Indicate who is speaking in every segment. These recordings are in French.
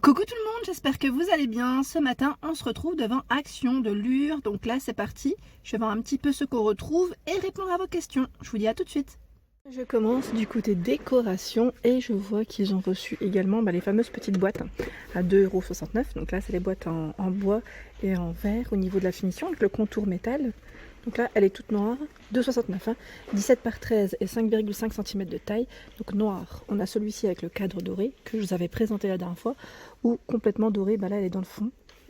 Speaker 1: Coucou tout le monde, j'espère que vous allez bien. Ce matin, on se retrouve devant Action de Lure. Donc là, c'est parti. Je vais voir un petit peu ce qu'on retrouve et répondre à vos questions. Je vous dis à tout de suite. Je commence du côté décoration et je vois qu'ils ont reçu également les fameuses petites boîtes à 2,69 €. Donc là, c'est les boîtes en bois et en verre au niveau de la finition avec le contour métal. Donc là, elle est toute noire, 2,69 €, 17 par 13 et 5,5 cm de taille. Donc noir, on a celui-ci avec le cadre doré que je vous avais présenté la dernière fois, ou complètement doré, là elle est dans le fond.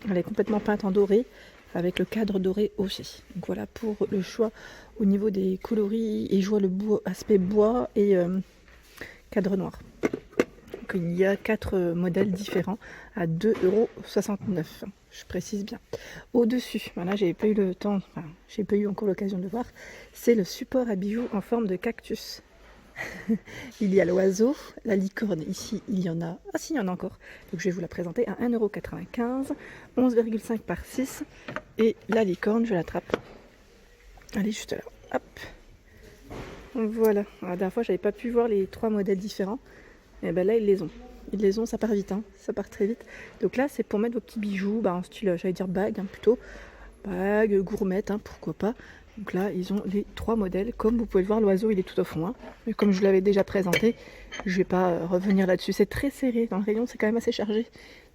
Speaker 1: Elle est complètement peinte en doré avec le cadre doré aussi. Donc voilà pour le choix au niveau des coloris, et je vois le aspect bois et cadre noir. Donc il y a 4 modèles différents à 2,69 €. Je précise bien. Au-dessus, voilà, j'ai pas eu le temps, j'ai pas eu encore l'occasion de voir, c'est le support à bijoux en forme de cactus. Il y a l'oiseau, la licorne, ici il y en a, si il y en a encore, donc je vais vous la présenter à 1,95 €, 11,5 par 6, et la licorne, je l'attrape. Elle est juste là, hop. Voilà, la dernière fois j'avais pas pu voir les 3 modèles différents, et ben là ils les ont. Ils les ont, ça part vite, ça part très vite. Donc là, c'est pour mettre vos petits bijoux, en style, j'allais dire bague, plutôt. Bague, gourmette, pourquoi pas. Donc là, ils ont les 3 modèles. Comme vous pouvez le voir, l'oiseau, il est tout au fond. Mais comme je l'avais déjà présenté, je vais pas revenir là-dessus. C'est très serré. Dans le rayon, c'est quand même assez chargé.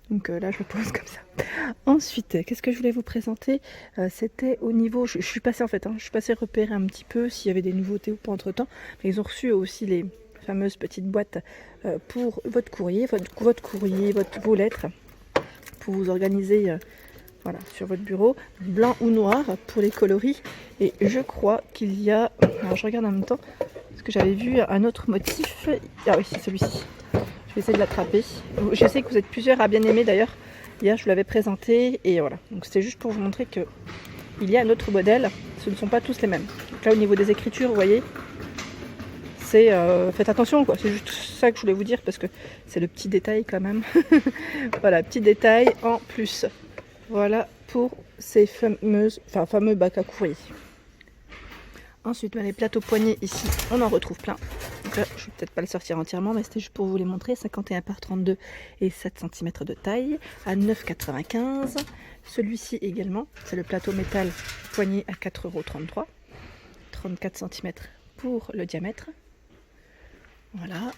Speaker 1: Donc là, je le pose comme ça. Ensuite, qu'est-ce que je voulais vous présenter? C'était au niveau... Je suis passée, en fait, je suis passée repérer un petit peu s'il y avait des nouveautés ou pas entre-temps. Mais ils ont reçu aussi les fameuses petites boîtes pour votre courrier, vos lettres, pour vous organiser voilà, sur votre bureau, blanc ou noir pour les coloris. Et je crois qu'il y a, alors je regarde en même temps, parce que j'avais vu un autre motif. Ah oui, c'est celui-ci. Je vais essayer de l'attraper. Je sais que vous êtes plusieurs à bien aimer d'ailleurs. Hier, je vous l'avais présenté et voilà. Donc c'était juste pour vous montrer que il y a un autre modèle. Ce ne sont pas tous les mêmes. Donc là, au niveau des écritures, vous voyez, faites attention, quoi. C'est juste ça que je voulais vous dire parce que c'est le petit détail quand même. Voilà, petit détail en plus. Voilà pour ces fameux bacs à courrier. Ensuite, les plateaux poignets ici, on en retrouve plein. Donc là, je vais peut-être pas le sortir entièrement, mais c'était juste pour vous les montrer. 51 par 32 et 7 cm de taille à 9,95 €. Celui-ci également, c'est le plateau métal poignet à 4,33 €. 34 cm pour le diamètre. Voilà.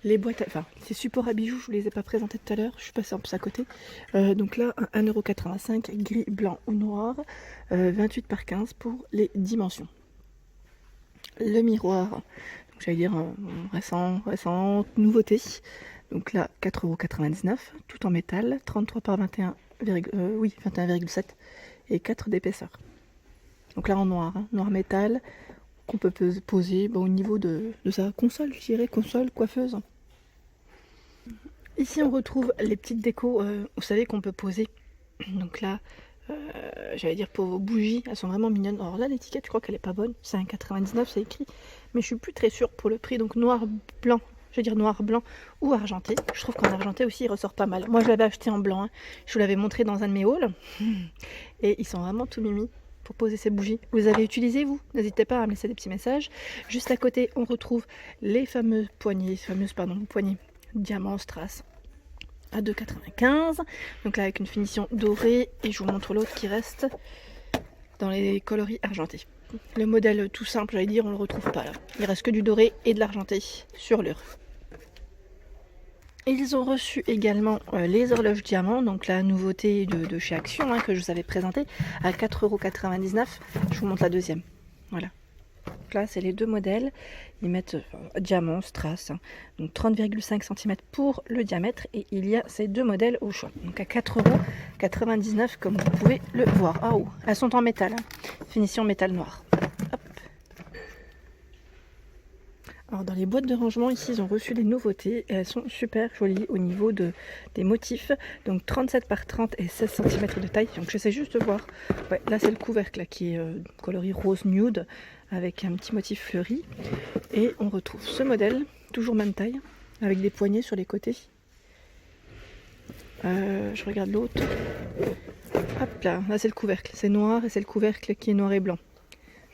Speaker 1: Les boîtes, ces supports à bijoux, je vous les ai pas présentés tout à l'heure, je suis passée en plus à côté. Donc là, 1,85 €, gris, blanc ou noir, 28 par 15 pour les dimensions. Le miroir, j'allais dire récente nouveauté. Donc là, 4,99 €, tout en métal, 33 par 21,7 et 4 d'épaisseur. Donc là en noir, noir métal, qu'on peut poser au niveau de sa console, je dirais, console coiffeuse. Ici on retrouve les petites décos, vous savez, qu'on peut poser. Donc là, j'allais dire pour vos bougies, elles sont vraiment mignonnes. Alors là, l'étiquette, je crois qu'elle est pas bonne, c'est 1,99 €, c'est écrit, mais je suis plus très sûre pour le prix. Donc noir, blanc, je vais dire noir, blanc ou argenté. Je trouve qu'en argenté aussi, il ressort pas mal. Moi, je l'avais acheté en blanc, je vous l'avais montré dans un de mes hauls, et ils sont vraiment tout mimi pour poser ces bougies. Vous avez utilisé, vous? N'hésitez pas à me laisser des petits messages. Juste à côté, on retrouve les fameuses poignées diamant strass à 2,95 €. Donc là, avec une finition dorée, et je vous montre l'autre qui reste dans les coloris argentés. Le modèle tout simple, j'allais dire, on le retrouve pas là. Il reste que du doré et de l'argenté sur Lure. Ils ont reçu également les horloges diamants, donc la nouveauté de chez Action, que je vous avais présenté à 4,99 €. Je vous montre la deuxième. Voilà. Donc là, c'est les 2 modèles. Ils mettent diamant, strass, donc 30,5 cm pour le diamètre, et il y a ces 2 modèles au choix. Donc à 4,99 € comme vous pouvez le voir. Ah, oh, elles sont en métal, finition métal noir. Hop. Alors dans les boîtes de rangement, ici, ils ont reçu des nouveautés. Et elles sont super jolies au niveau des motifs. Donc 37 par 30 et 16 cm de taille. Donc j'essaie juste de voir. Ouais, là, c'est le couvercle qui est coloris rose nude avec un petit motif fleuri. Et on retrouve ce modèle, toujours même taille, avec des poignées sur les côtés. Je regarde l'autre. Hop là, là c'est le couvercle. C'est noir et c'est le couvercle qui est noir et blanc,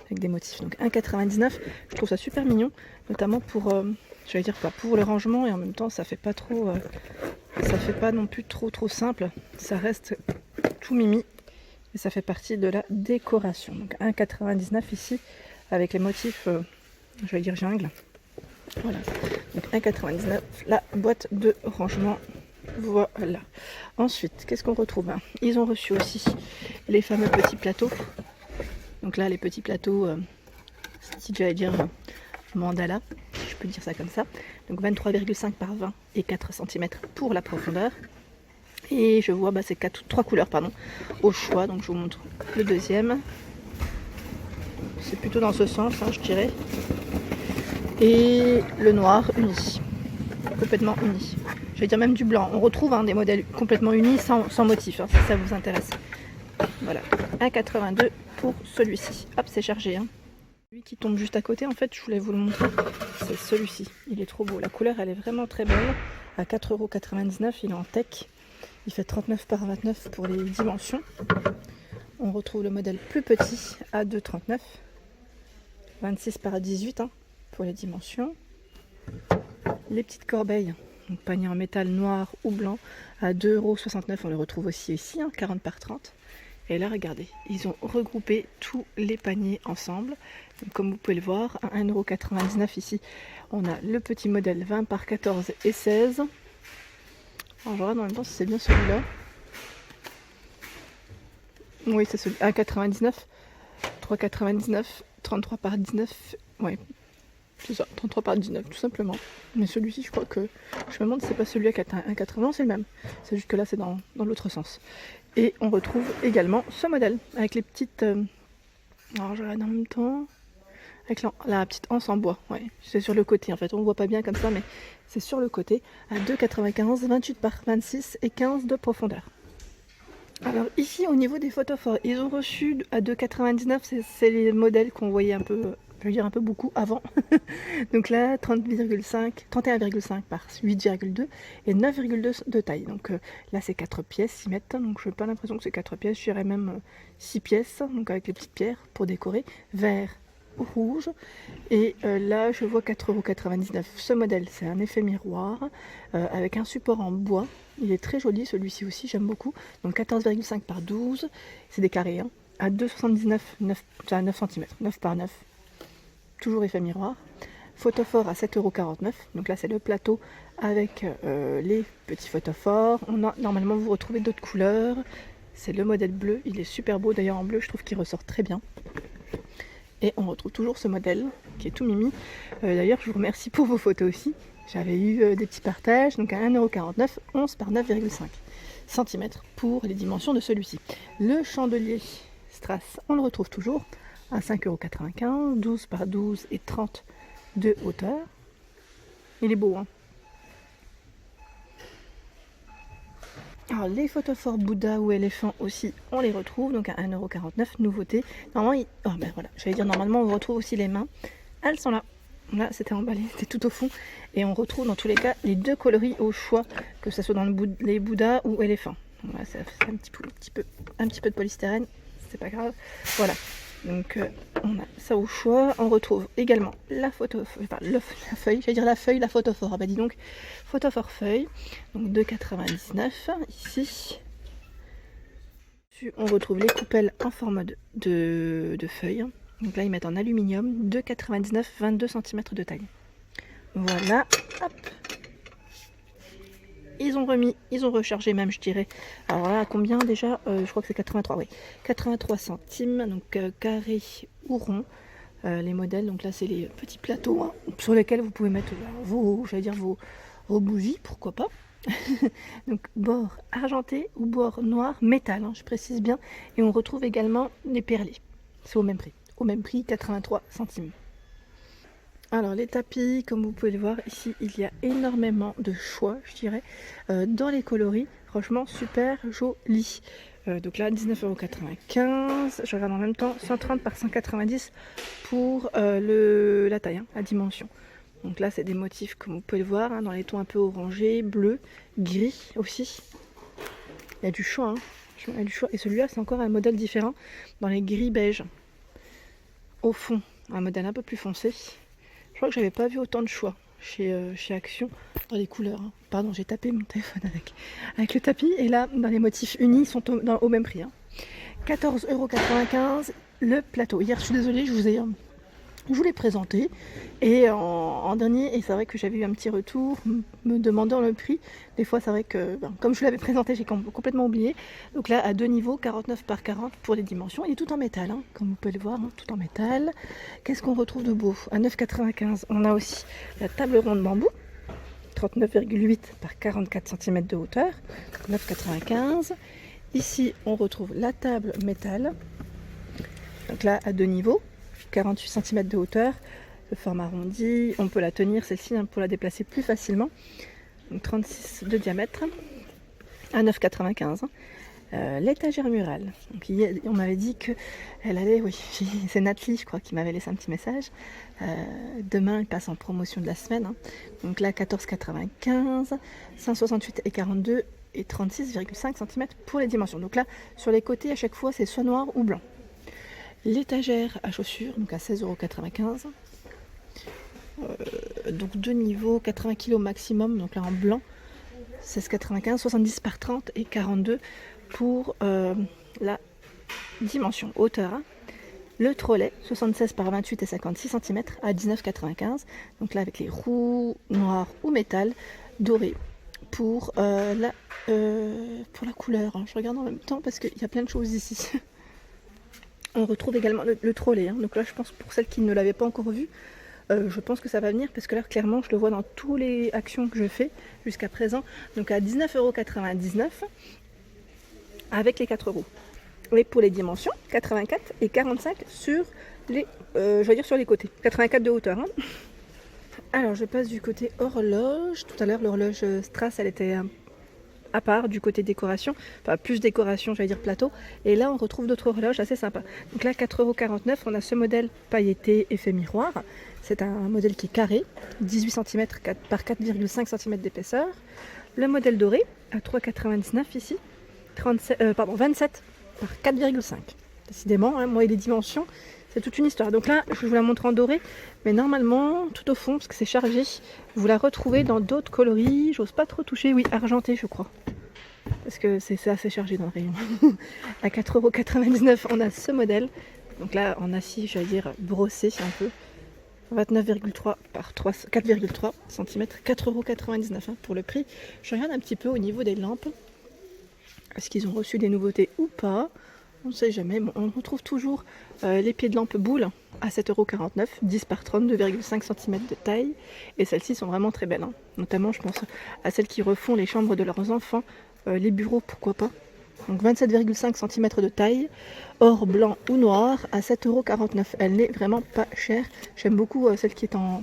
Speaker 1: avec des motifs. Donc 1,99 €, je trouve ça super mignon, notamment pour, j'allais dire pour le rangement, et en même temps ça fait pas trop ça fait pas non plus trop simple, ça reste tout mimi et ça fait partie de la décoration. Donc 1,99 ici avec les motifs, je vais dire jungle. Voilà, donc 1,99 la boîte de rangement. Voilà. Ensuite, qu'est-ce qu'on retrouve? Ils ont reçu aussi les fameux petits plateaux. Donc là, les petits plateaux, si j'allais dire mandala, je peux dire ça comme ça. Donc 23,5 par 20 et 4 cm pour la profondeur. Et je vois, c'est 3 couleurs pardon, au choix. Donc je vous montre le deuxième. C'est plutôt dans ce sens, je dirais. Et le noir uni, complètement uni. Je vais dire même du blanc. On retrouve des modèles complètement unis sans motif, si ça vous intéresse. Voilà, 1,82 pour celui-ci. Hop, c'est chargé. Celui qui tombe juste à côté, en fait, je voulais vous le montrer. C'est celui-ci. Il est trop beau. La couleur, elle est vraiment très belle. À 4,99 €, il est en tech. Il fait 39 par 29 pour les dimensions. On retrouve le modèle plus petit à 2,39. 26 par 18 pour les dimensions. Les petites corbeilles, donc panier en métal noir ou blanc, à 2,69 €. On le retrouve aussi ici, 40 par 30. Et là, regardez, ils ont regroupé tous les paniers ensemble. Donc, comme vous pouvez le voir, à 1,99 € ici, on a le petit modèle 20 par 14 et 16. Alors, je regarde en même temps si c'est bien celui-là. Oui, c'est celui 1,99, 3,99, 33 par 19. Ouais, c'est ça, 33 par 19, tout simplement. Mais celui-ci, je crois que... Je me demande si c'est pas celui à 1,80, c'est le même. C'est juste que là, c'est dans l'autre sens. Et on retrouve également ce modèle, avec les petites... Alors, je regarde en même temps... Avec la petite anse en bois, ouais. C'est sur le côté, en fait. On ne voit pas bien comme ça, mais c'est sur le côté. À 2,95, 28 par 26 et 15 de profondeur. Alors ici, au niveau des photophores, ils ont reçu à 2,99, c'est les modèles qu'on voyait un peu, je veux dire un peu beaucoup avant. Donc là, 31,5 par 8,2 et 9,2 de taille. Donc là, c'est 4 pièces, ils mettent. Donc je n'ai pas l'impression que c'est 4 pièces, je dirais même 6 pièces, donc avec les petites pierres pour décorer. Vert, rouge. Et là, je vois 4,99 €. Ce modèle, c'est un effet miroir avec un support en bois. Il est très joli, celui-ci aussi, j'aime beaucoup. Donc 14,5 par 12, c'est des carrés, à 2,79, 9 cm, 9 par 9. Toujours effet miroir. Photophore à 7,49 €. Donc là, c'est le plateau avec les petits photophores. Normalement, vous retrouvez d'autres couleurs. C'est le modèle bleu, il est super beau. D'ailleurs, en bleu, je trouve qu'il ressort très bien. Et on retrouve toujours ce modèle qui est tout mimi. D'ailleurs, je vous remercie pour vos photos aussi. J'avais eu des petits partages, donc à 1,49 €, 11 par 9,5 cm pour les dimensions de celui-ci. Le chandelier Strass, on le retrouve toujours à 5,95 €, 12 par 12 et 30 de hauteur. Il est beau, Alors les photophores Bouddha ou éléphant aussi, on les retrouve donc à 1,49 €, nouveauté. Normalement, voilà, j'allais dire normalement on retrouve aussi les mains. Elles sont là. Là, c'était emballé, c'était tout au fond. Et on retrouve dans tous les cas les deux coloris au choix, que ce soit dans les Bouddha ou éléphant. Voilà, ça fait un petit peu de polystyrène, c'est pas grave. Voilà. Donc on a ça au choix. On retrouve également la feuille, j'allais dire la photophore. Dis donc, photophore feuille, donc 2,99 € ici. On retrouve les coupelles en forme de feuilles. Donc là ils mettent en aluminium, 2,99, 22 cm de taille. Voilà, hop. Ils ont rechargé même, je dirais. Alors là, combien déjà je crois que c'est 83, oui. 83 centimes, donc carré ou rond. Les modèles, donc là c'est les petits plateaux sur lesquels vous pouvez mettre vos bougies, pourquoi pas. Donc bord argenté ou bord noir métal, je précise bien. Et on retrouve également les perlés. C'est au même prix, 83 centimes. Alors les tapis, comme vous pouvez le voir ici, il y a énormément de choix, je dirais, dans les coloris. Franchement, super joli. Donc là, 19,95 €. Je regarde en même temps, 130 par 190 pour la taille, la dimension. Donc là, c'est des motifs, comme vous pouvez le voir, dans les tons un peu orangés, bleu, gris aussi. Il y a du choix, il y a du choix. Et celui-là, c'est encore un modèle différent, dans les gris beige. Au fond, un modèle un peu plus foncé. Je crois que j'avais pas vu autant de choix. chez Action dans les couleurs. Hein. Pardon, j'ai tapé mon téléphone avec le tapis. Et là, dans les motifs unis, ils sont au même prix. Hein. 14,95 € le plateau. Hier, je suis désolée, je vous l'ai présenté et en dernier, et c'est vrai que j'avais eu un petit retour me demandant le prix. Des fois c'est vrai que comme je l'avais présenté, j'ai complètement oublié. Donc là à 2 niveaux, 49 par 40 pour les dimensions. Il est tout en métal, hein, comme vous pouvez le voir, hein, tout en métal. Qu'est-ce qu'on retrouve de beau? À 9,95 €, on a aussi la table ronde bambou, 39,8 par 44 cm de hauteur, 9,95 €. Ici on retrouve la table métal, donc là à 2 niveaux, 48 cm de hauteur, le format arrondi, on peut la tenir celle-ci hein, pour la déplacer plus facilement, donc 36 de diamètre, à 9,95 €. L'étagère murale, donc, on m'avait dit que elle allait, oui, c'est Nathalie je crois qui m'avait laissé un petit message, demain elle passe en promotion de la semaine, hein. Donc là 14,95 €, 168 et 42 et 36,5 cm pour les dimensions. Donc là sur les côtés à chaque fois c'est soit noir ou blanc. L'étagère à chaussures, donc à 16,95 €. Donc 2 niveaux, 80 kg maximum, donc là en blanc, 16,95 €, 70 par 30 et 42 pour la dimension hauteur. Hein. Le trolley, 76 par 28 et 56 cm à 19,95 €. Donc là avec les roues noires ou métal, doré pour la couleur. Hein. Je regarde en même temps parce qu'il y a plein de choses ici. On retrouve également le trolley, hein. Donc là je pense pour celles qui ne l'avaient pas encore vu, je pense que ça va venir parce que là clairement je le vois dans toutes les actions que je fais jusqu'à présent. Donc à 19,99 € avec les 4 €. Et pour les dimensions, 84 et 45 sur les, sur les côtés, 84 de hauteur. Hein. Alors je passe du côté horloge. Tout à l'heure l'horloge Strass elle était à part du côté décoration, enfin plus décoration, j'allais dire plateau, et là on retrouve d'autres horloges assez sympas. Donc là 4,49 €, on a ce modèle pailleté effet miroir, c'est un modèle qui est carré, 18 cm par 4,5 cm d'épaisseur. Le modèle doré à 3,99 € ici, 27 par 4,5. Décidément, hein, moi et les dimensions, c'est toute une histoire. Donc là, je vous la montre en doré, mais normalement, tout au fond, parce que c'est chargé, vous la retrouvez dans d'autres coloris. J'ose pas trop toucher, oui, argenté, je crois. Parce que c'est assez chargé dans le rayon. À 4,99 €, on a ce modèle. Donc là, en acier, j'allais dire brossé un peu. 29,3 par 4,3 cm, 4,99 € hein, pour le prix. Je regarde un petit peu au niveau des lampes. Est-ce qu'ils ont reçu des nouveautés ou pas? On ne sait jamais. Bon, on retrouve toujours les pieds de lampe boule à 7,49 €, 10 par 32,5 cm de taille. Et celles-ci sont vraiment très belles. Hein. Notamment, je pense à celles qui refont les chambres de leurs enfants, les bureaux, pourquoi pas. Donc 27,5 cm de taille, or blanc ou noir à 7,49 €. Elle n'est vraiment pas chère. J'aime beaucoup celle qui est en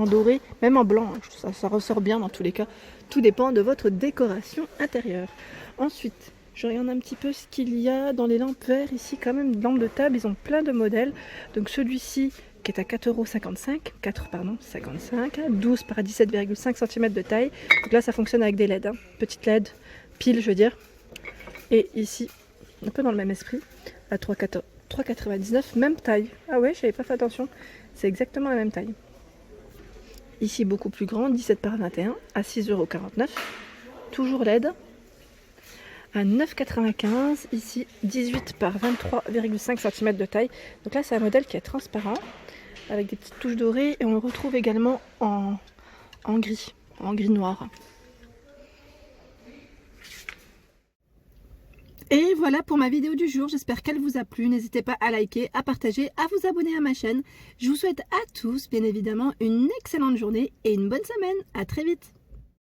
Speaker 1: doré, même en blanc. Hein. Ça ressort bien dans tous les cas. Tout dépend de votre décoration intérieure. Ensuite, je regarde un petit peu ce qu'il y a dans les lampes verres ici, quand même, lampes de table, ils ont plein de modèles. Donc celui-ci qui est à 4,55 €, 12 par 17,5 cm de taille. Donc là ça fonctionne avec des LED, hein. Petite LED, pile je veux dire. Et ici, un peu dans le même esprit, à 3,99 €, même taille. Ah ouais, j'avais pas fait attention, c'est exactement la même taille. Ici beaucoup plus grand, 17 par 21 à 6,49 €, toujours LED. À 9,95 €, ici 18 par 23,5 cm de taille. Donc là c'est un modèle qui est transparent avec des petites touches dorées et on le retrouve également en gris noir. Et voilà pour ma vidéo du jour, j'espère qu'elle vous a plu. N'hésitez pas à liker, à partager, à vous abonner à ma chaîne. Je vous souhaite à tous bien évidemment une excellente journée et une bonne semaine. À très vite.